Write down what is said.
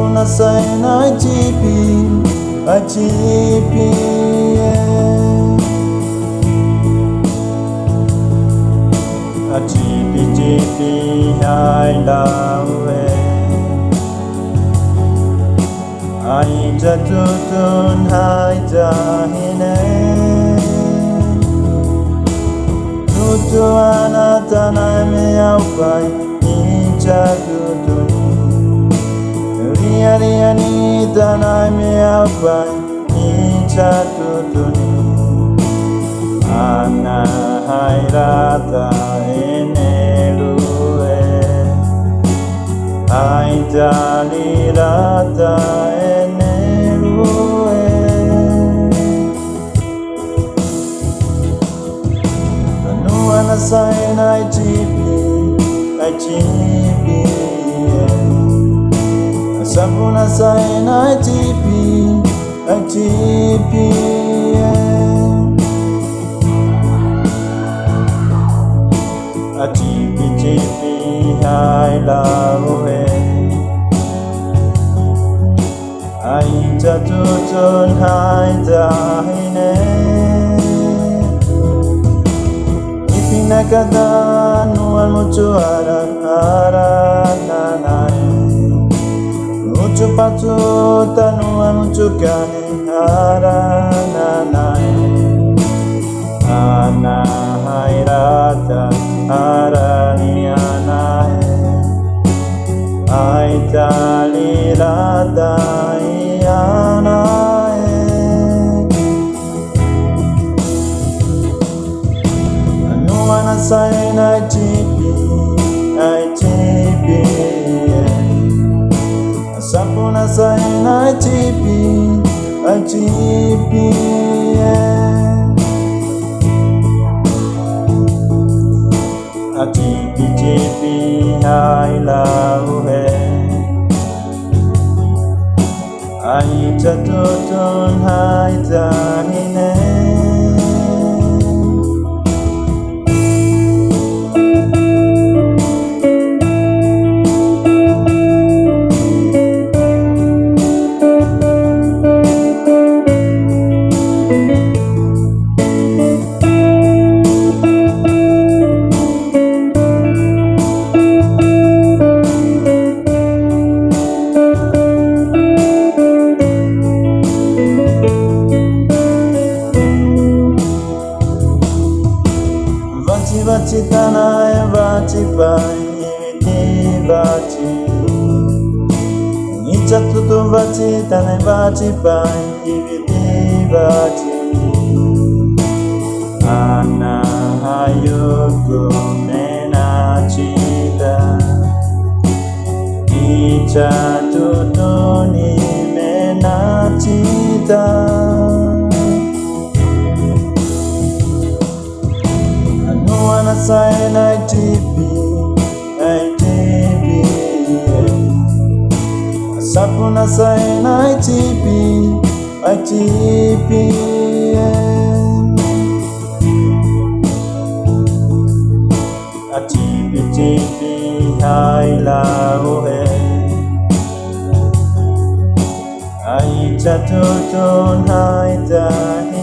Sapuna sign IGP, IGP, IGP, GP, I love it. I jatutun hai jahine. Tutu anata na me aupai ni jatutun. Ria ni tanai me apai ni jatutun. Ana hairata enelue. Ai dalirata enelue. Anuana sign IGP, IGP. Sapuna sign IGP, IGP. IGP, GP, I love it. I jatutun hai jahine. Ipinakada nual mucho ara nanai. Mucho pato tanua mucho kane ara nanai. Ana hairata ara ni anae. Ai talirata i anae. Anuana sign IGP, IGP. Sapuna sign IGP, IGP. IGP, GP, I love it. I jatutun hai jahine. Vaci tanai vaci pai ni vaci. Ni jatutun vaci tanai vaci pai ni vaci. Ana hayuku menacita. Ni jatutun ni menacita. Anuana sign IGP, IGP. Sapuna sign IGP, IGP. IGP, GP, I love it. I jatutun hai jahine.